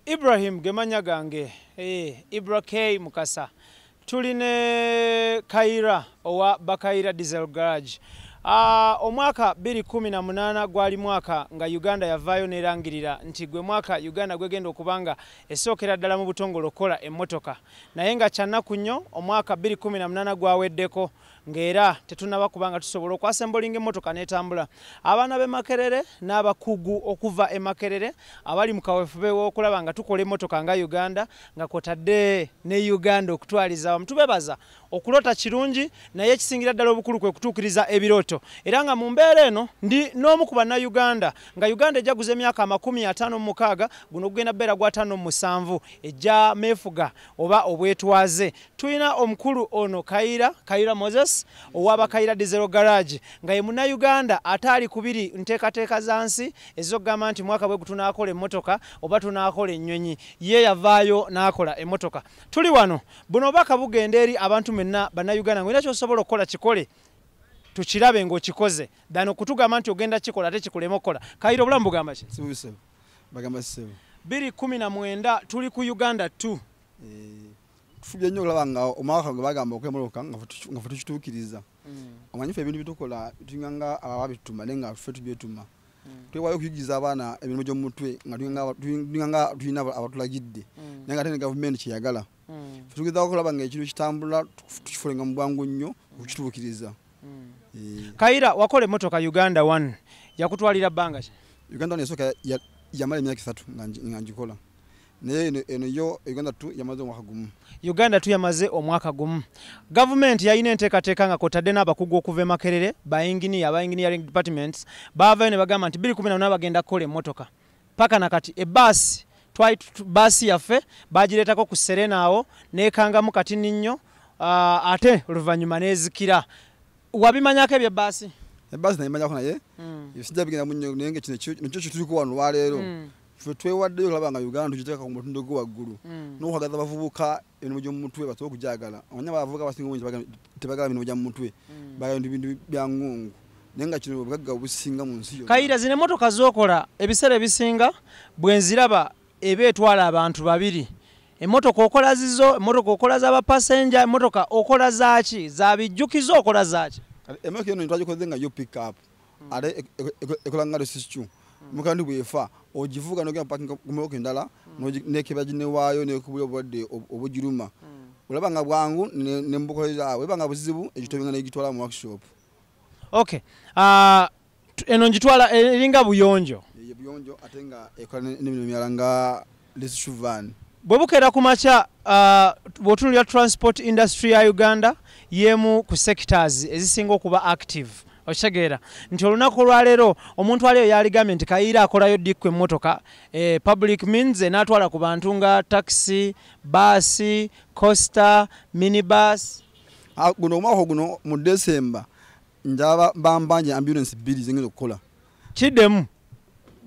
Ibrahim gemanya gange Ibra K Mukasa tuline Kaira owa Bakaira Diesel Garage. Omwaka 2018 gwali mwaka nga Uganda yavayo nerangirira nti gwe mwaka Uganda gwegenda okubanga esokera ddala mu butongolo kola emmotoka naye nga kyannaku nnyo omwaka 2018 gwaweddeko ngera tetunaba kubanga tusobola okwasembolinga emmotoka netambula. Abaana be Makerere n'abakugu okuva e Makerere abali mu kaweefube w'okulaba nga tukola emmotoka nga Uganda nga kwotadde ne Uganda okutwaliza awamu. Tubebaza okulota kirungi naye ekisingira ddala obukulu kwe kutuukiriza ebiroto. Era nga mu mbeera eno ndi n'omu ku bannayuganda nga Uganda ejaguza emyaka 56 guno gugenda bbeera gwa 57 ejja meefuga oba obwetwaze. Tulina omukulu ono Kaira Moses owa Bakaira Diesel Garage nga ye munnayuganda ataali kubiri nteekateeka zansi ezogamba nti mwaka bwe gutunaakola emmotoka oba tunaakola ennyonyi ye yavaayo n'akola emmotoka. Tuli wano buno obaka bugenda eri abantu mwenna bannayuganda ng'era ky'osobola okukola kikole tukirabe ng'okikoze dano kutugamba nti ogenda kikola ate kikulema okukola. Kaira obulamu bugamba ki? Sibuse bagamba sebo 2019 tuli ku Uganda 2 tufubye nnyo okulaba nga omwaka gwe bagamba okwemoloka nga ffe tukituukiriza. Omanyi ffe ebintu bitukola tulinganga ababituma naye nga ffe tubyetuma. Twewaayo okuyigiza abaana emirimu gy'omutwe nga tulinganga tulina abatulagidde naye nga ate ne gavumenti kyeyagala. Ffe tugezaako okulaba nga ekintu kitambula tukifulenga mu bwangu nnyo okukituukiriza. Kaira wakola emmotoka Uganda 1 yakutwalira bbanga ki? Uganda 1 esooka yamala emyaka 3 nga ngikola. Naye eno yo Uganda 2 yamaze omwaka gumu. Uganda 2 yamaze omwaka gumu. Gavumenti yalina enteekateeka nga kwotadde n'abakugu okuva e Makerere aba engineering departments baavayo ne bagamba nti 2018 bagenda kukola emmotoka. Paka nakati ebbaasi baasi yaffe bagireetako ku Serena awo neekangamu kati nnyo ate oluvannyuma neezikira. Wabimanyako ebyo ebbaasi? Ebbaasi nayimanyako naye sijja bigenda munnyo naye nga kino kyo kituliko wano lwaleero. Ffe twewaddeyo okulaba nga Uganda tugiteeka ku mutindo gwe waggulu n'okwagaza abavubuka emirimu gy'omu mutwe basobola okugyagala. Omanya abavubuka abasinga obungi tebagala mirimu gy'omu mutwe bagala bintu bya ngungu naye nga kino bugagga obusinga mu nsi yonna. Kaira zino emmotoka z'okola ebiseera ebisinga bwe nziraba eba etwala abantu babiri. Emmotoka okola zizo, emmotoka okola z'abapasenja, emmotoka okola zaaki za bijjukizo okola zaaki? Emmotoka eno twagikoze nga yo pick up ate ekola nga lesiscu mukandi bwefa ogivuga n'ogenda parking ku mmotoka endala n'ekeba ginewaayo n'ekubula obulwadde obugiruma. Olaba nga bwangu ne mbukoleza awo eba nga buzibu egitobenga n'egitwala mu workshop. Okay. Eno ngitwala eringa buyonjo. Ye buyonjo ate nga ekola n'emirimu emirala nga lesiscu van. Bwe bukeera ku makya bw'otunulira transport industry ya Uganda yemu ku sectors ezisinga okuba active. Okitegeera nti olunaku olwaleero omuntu aliyo yaligambye nti Kaira akolayo dikku emmotoka public means n'atwala ku bantu nga taxi, baasi, coaster, minibus. Guno omwaka guno mu December njaba bambanje ambulance 2 zingenda okukola. Kiddemu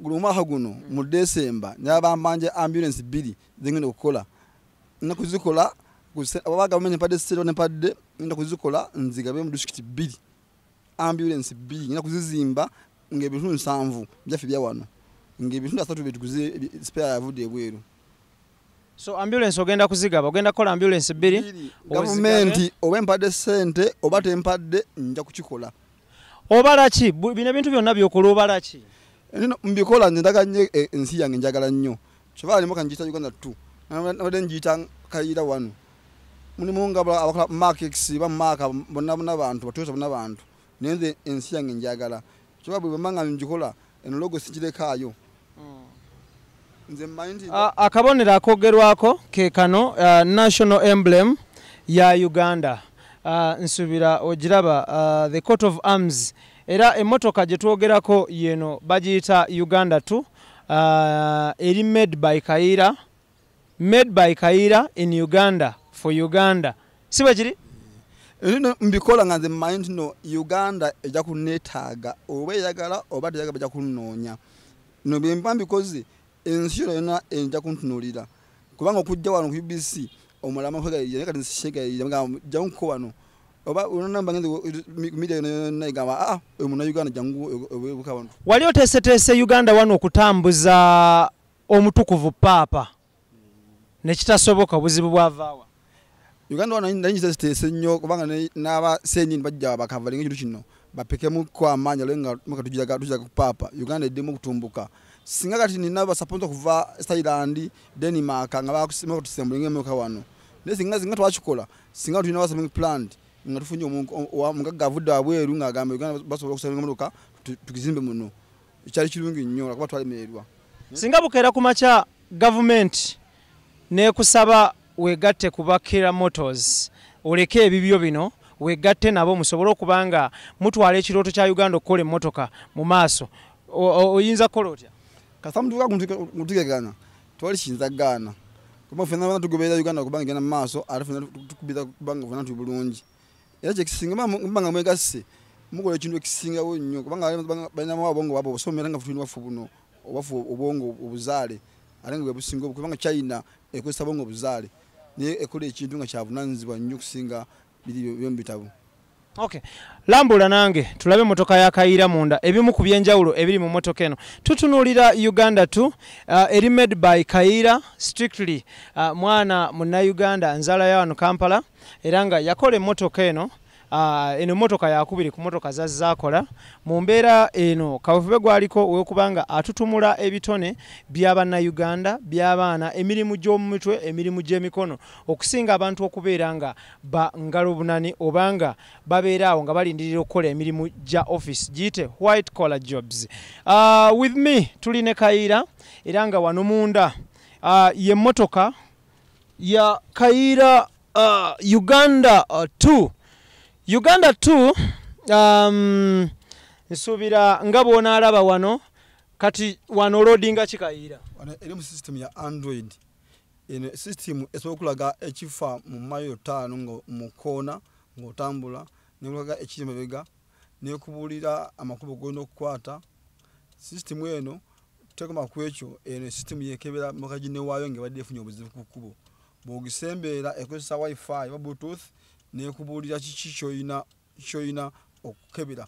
guno omwaka guno mu December njaba bambanje ambulance 2 zingenda okukola. Nakuzikola abaga bamenye padde state ne padde nda kuzikola nzigabe mu district 2 ambulance 2 ngina kuzizimba ngebintu 7 byafe bya wano ngebintu 3 betuguze spare yavude ebweru. So ambulance ogenda kuzigaba ogenda kola ambulance 2 government obempadde sente obate empadde nja kukikola. Obalaki bino bintu byonna byokola obalaki? Nino mbikola ndaga nnyo ensi yange njagala nnyo. Kyova limo kanjita Uganda 2 nabadde njita Kaira 1 mulimu nga abakola markets bamaka bonna abantu batoza bonna abantu nenze ensi yange njagala. Kyova bwe bamanga njikola eno logo sikirekayo. Nze mind akabonera akogerwako ke kano national emblem ya Uganda. Nsubira ogiraba the coat of arms era emmotoka gye twogerako yeno bagiyita Uganda 2 eri made by Kaira in Uganda for Uganda. Sibe kiri? Eno mbikola nga nze mind no Uganda eja kunetaaga oba yagala oba teyagala baja kunoonya. No bemba mbikoze ensi yonna enja kuntunulira. Kubanga okujja wano ku UBC omulama kwega yene kati nshega yanga janko wano. Oba unamba ngende media yonna igamba muna Uganda jangu ebuka wano. Wali otese Uganda wano okutambuza omutukuvu papa nekitasoboka obuzibu bwavaawa Uganda wana ndanyisa sitese nnyo kubanga n'aba senyin bajja bakavalinga ekintu kino bapekemu kwa amanya lenga muka tujaga kupapa Uganda edemu kutumbuka singa kati nina basapota kuva Thailand Denmark nga bakusima kutusembulenge muka wano nesinga zinga twachikola singa tulina basapota plant nga tufunye omuntu gavuda abweru nga agamba Uganda basobola kusembenga muka tukizimbe muno ikyali kirungi nnyo kuba twalemererwa singa bukeera kumacha government ne kusaba wegatte kubakira motors oleke ebibyo bino wegatte nabo musobolo kubanga mutwala ekirooto kya Uganda okole motoka mu maaso oyinza kolotya kasamu tukagutigana twali kinza gana kuma fena bana tugobera Uganda kubanga gana mu maaso arafena tukubira kubanga fena tubulungi era kye kisinga mbanga mwegase mukole ekintu ekisinga wonnyo kubanga bana mabongo babo somera nga futuni bafu buno obafu obongo obuzaale alenga businga kubanga China ekosa bongo obuzaale ne ekole ekintu nga kyavunanzibwa nnyo kusinga biri by'ombitabo. Okay. Lambula nange tulabe motoka ya Kaira munda ebimu ku byenjawulo ebiri mu motoka eno tutunulira Uganda 2 made by Kaira strictly mwana munna Uganda nzala ya wano Kampala era nga yakole motoka eno eno motoka yakubiri ku motoka zazzakola mu mbeera eno kawufube gwaliko wekubanga atutumula ebitone by'abanna Uganda by'abaana emirimu gy'omutwe emirimu gy'emikono okusinga abantu okubeera nga ba ngalo bunani obanga babeeraawo nga balindirira okukola emirimu gya office giyite white collar jobs. With me tuli ne Kaira era nga wano munda ye motoka ya Kaira Uganda 2 Uganda 2 nsubira ngabona alaba wano kati wano loadinga kikaira wana elimu system ya Android ene system esokulaga ekifa mu mayo 5 ngo mukona ngotambula nekulaga ekimebega nekubulira amakubo gono kwata system eno tekoma kwekyo ene system yekebera mukajine wayo ngebadde funyo obuzibu kukubo bogisembera ekozesa wifi wa bluetooth nekubulira choina okukebera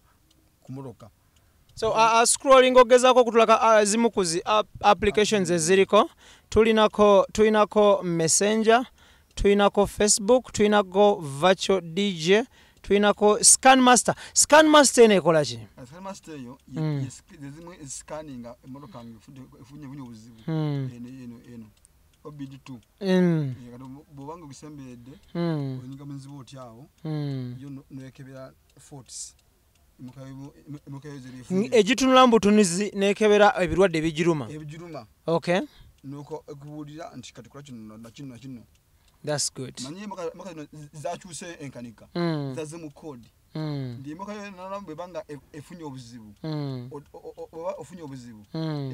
kumuroka so scrolling ogezako kutulaka zimukuzi applications eziriko tulinako messenger tulinako Facebook tulinako virtual DJ tulinako scanmaster ene ekola ki scanmaster yo yezimwe scanning emotoka efunye buzibu eno OBD2 bobanga bisembedde oninga munzibo otyawo yo nekebera forts mukayo ziri egitunula mbutunizi nekebera ebirwadde bijiruma okay nuko kubulira anti katukula kino that's good manye maka zachuse enkanika zaze mu code ndi makayo nalambe banga efunye obuzibu ofunye obuzibu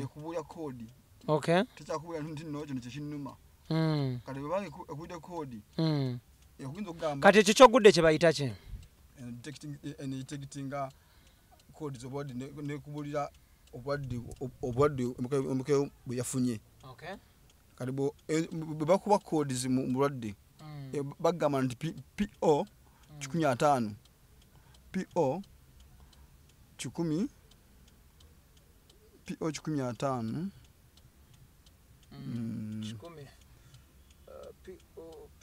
ekubulya code okay tutakubulya ntino kino kinuma kale banga ekude code ekunzo kugamba kati ekyo kyogudde kye bayita ki detecting codes obwadi nekubulira obwadi omukayo byafunye okay kalibo bakuba codes mu bulwadde bagamba nti PO 15 PO 10 PO 15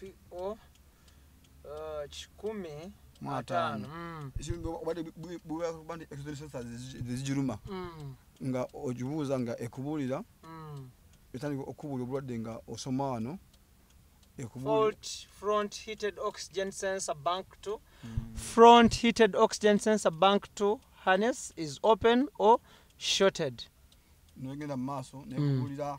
PO 15 obade buya bandi exercises ziziruma nga ojubuza nga ekubulira etani okubulira obulwadde nga osoma wano front heated oxygen sensor bank 2 front heated oxygen sensor bank 2 harness is open or shorted nogenda maso nekubulira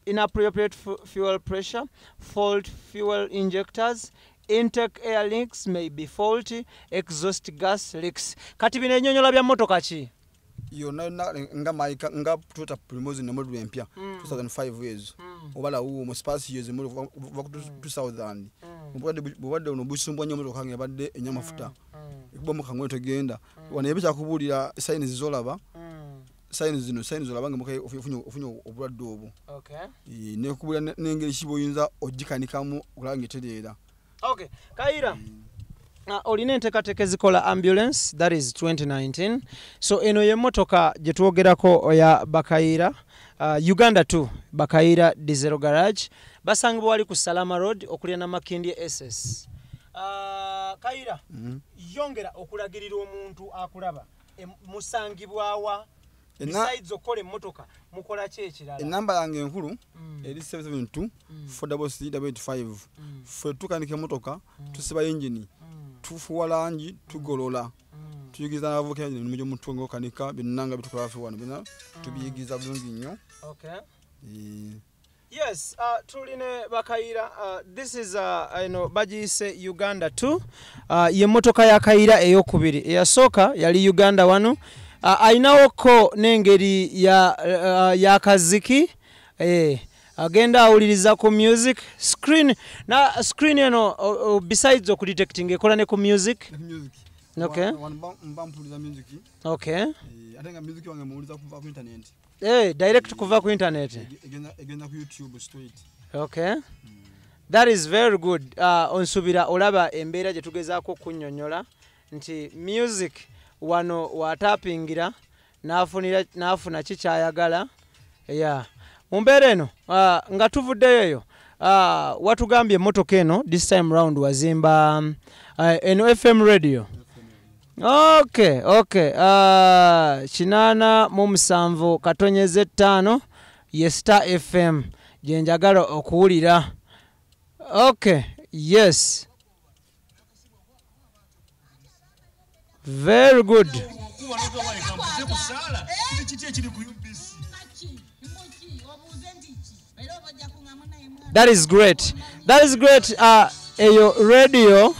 inappropriate fuel pressure fault fuel injectors intake air leaks may be faulty exhaust gas leaks kati bino enyonyola bya motoka ki yona nga maika nga Toyota Primoz ne model empya 2005 years obala uwo mu space years mu 2000 mubadde ono busumbwa nyo motoka nge badde enyamafuta ikuba mu kangwe togenda wana yebya kubulira signs zolaba signs zolaba nga mukaye ofunyo obulwadde obwo okay ne kubulira nengeri kiboyinza ogikanika mu kulanga eterera okay Kaira olina enteekateeka ezikola ambulance, that is 2019. So eno ye motoka gye twogerako ya Bakaira Uganda 2 Bakaira Diesel Garage basangibwa wali ku Salama Road okulya na Makindye SS. Kaira yongera okulagirira omuntu akulaba musangibwawa besides okole motoka mukola ki ekirala? Enamba yange enkulu eri 772 4C85 ffe tukandika motoka tusiba engine tufuwa langi tugolola tuyigiza abavuka mu byo mutungo kanika binanga bitukola fe wano bina tubiyigiza bulungi nnyo. Okay. Yes, tuline Bakaira. This is bagiyise Uganda 2. Ye motoka ya Kaira eyokubiri. Eyasooka yali Uganda 1. Ayinawoko n'engeri ya kaziki. Agenda awuliriza ku music screen na screen eno besides okudetecting ekola ne ku music. Okay. Mbampuliza music. Okay. Atenga music wange muuliza kuva ku internet. Direct kuva ku internet. Egenda ku YouTube straight. Okay. That is very good. Onsubira olaba embeera gye tugezaako kunnyonnyola nti music wano watapingira n'afuna kikyayagala. Yeah. Mumbeera eno nga tuvuddeyo eyo watugambye emmotoka eno this time round wazimba eno FM radio. Okay. 8.7 ye Star FM gye njagala okuwulira. Okay, yes. Very good. That is great. Eyo radio.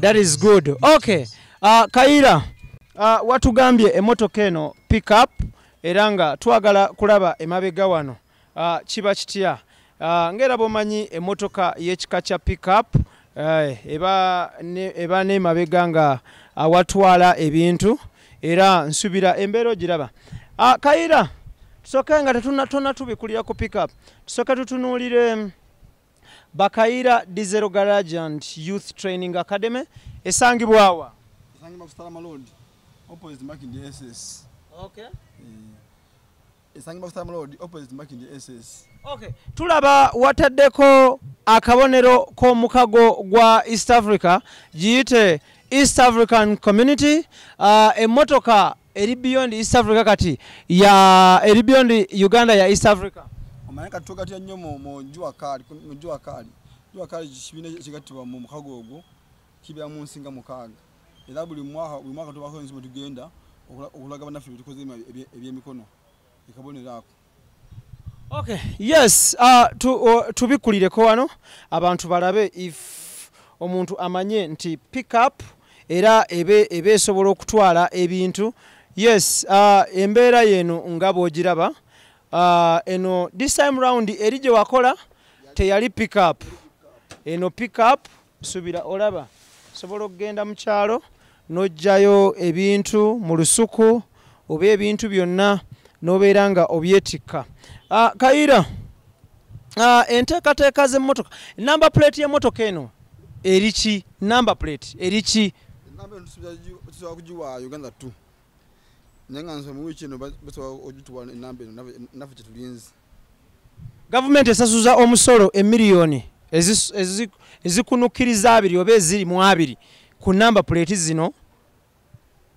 That is good. Okay. Kaira, watugambye emotoka eno pick up eranga twagala kulaba emabega wano. Kiba kitya? Ngera bomanyi emotoka y'ekika kya pick up eba ne mabega nga awatwala ebintu era nsubira embeero giraba. Kaira, tusoke nga tetuna tubikulira ku pick up. Tusoke tutunuulire Bakaira Diesel Garage and Youth Training Academy esangibwawa. Esangibwa ku Salama Road opposite Makindye SS. Okay. Esangibwa ku Salama Road opposite Makindye SS. Okay. Tulaba wataddeko akabonero k'omukago gwa East Africa giyite East African Community. Emmotoka eri beyond East Africa kati ya eri beyond Uganda ya East Africa. Omanyika tugatya nnyo mu jua kali kibine kigatibwa mu mukago ogwo kibya mu nsinga mukaaga. Era buli mwaka tubako nzimo tugenda okulaga bannaffe bitukoze ebyemikono ekabonero ako. Okay, yes, tubikulireko wano abantu balabe if omuntu amanye nti pick up era ebe esobola okutwala ebintu. Yes, embeera yeno nga bw'ogiraba eno this time round eri gye wakola teyali pick up. Eno pick up subira olaba sobola okugenda mu kyalo n'ojjayo ebintu mu lusuku oba ebintu byonna n'obeera nga obyetikka. Kaira, enteekateeka z'emmotoka, number plate y'emmotoka eno eri ki? Number plate eri ki? Number tusobola kugiwa Uganda 2. Naye nga nsoma mu wiiki eno basobola ogituwa enamba eno naffe kye tulinze. Gavumenti esasuza omusolo emiliyoni ezikunukkiriza 2 oba eziri mu 2 ku number plate zino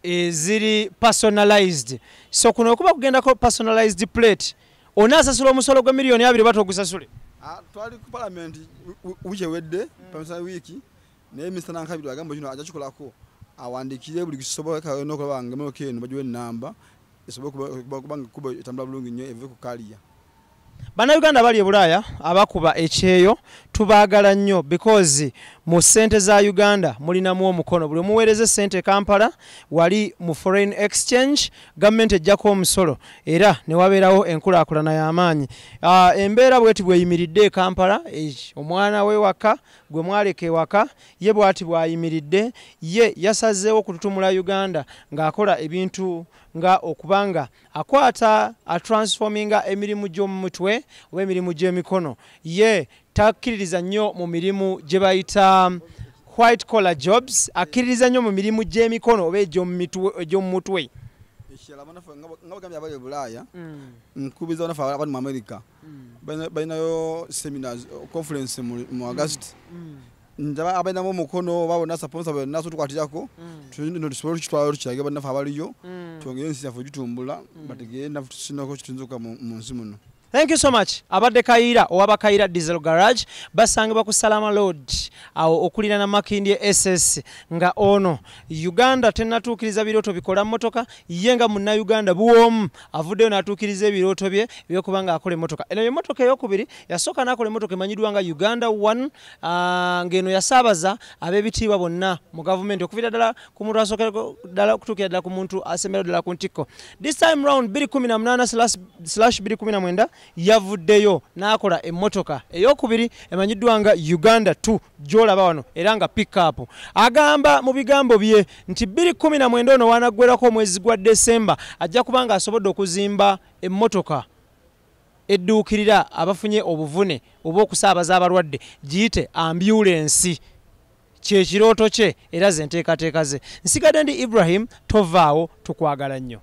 eziri personalized. So kuno okuba kugendako personalized plate onasasula omusolo gwa miliyoni 2 batogusasule. Twali ku parliament wiiki ewedde pamisa wiiki naye Mr. Nankabirwa agamba kino ajakikolako awandikire buli kisoboka n'okulaba nga emotoka eno bagiwe ennamba esobola kubanga kuba etambula bulungi nnyo eve ku kaliya. Bannayuganda bali e Bulaaya abakuba ekyeyo tubaagala nnyo because mu ssente za Uganda mulinamu omukono. Buli omuweereza ssente Kampala wali mu foreign exchange gavumenti ejjako omusolo era ne wabeerawo enkulaakulana y'amaanyi. Embeera bweti bweyimiridde e Kampala omwana we waka gwe mwaleka ewaka ye bwati bwayimiridde ye yasazeewo kututumula Uganda ng'akola ebintu nga okubanga akwata transforminga emirimu gy'omu mutwe oba emirimu gy'emikono ye takkiririza nnyo mu mirimu gye bayita white collar jobs akkiririza nnyo mu mirimu gy'emikono oba egy'omu mutwe. ekirala banafe nga bagambye abali e Bulaaya nkubiza banafe abali mu America balinayo seminars conference mu August njaba abalinamu omukono babona sponsor bonna tukwatirako tusobola okitwala tukirage banafe abaliyo twongere ensi yaffe gitumbula bategere nafe tusinako kitunzuka mu nsi muno. Thank you so much. Abadde Kaira owa Kaira Diesel Garage basangibwa ku Salama Road awo okulira na Makindye SS nga ono Uganda tenatuukiriza biroto bikola motoka yenga munna Uganda buwomu avuddeyo natuukiriza ebiroto bye byokubanga akole motoka. Eno ye motoka eyokubiri yasooka nakole motoka emanyidwa nga Uganda 1 ngeno yasaabaza ab'ebitiibwa bonna mu government okuvira ddala ku muntu asookera ddala okutuukira ddala ku muntu asembera ddala ku ntikko. This time round 2018/2019 yavuddeyo nakola emmotoka eyokubiri emanyiddwa nga Uganda 2 gyolaba wano era nga pick-up. Agamba mu bigambo bye nti 2019 ono wanaggwerako omwezi gwa December ajja kubanga asobodde okuzimba emmotoka edduukirira abafunye obuvune oba okusaabaza abalwadde giyite ambulance. Kyekirooto kye era ze nteekateeka ze. Nsigadde ndi Ibrahim, tovaawo, tukwagala nnyo.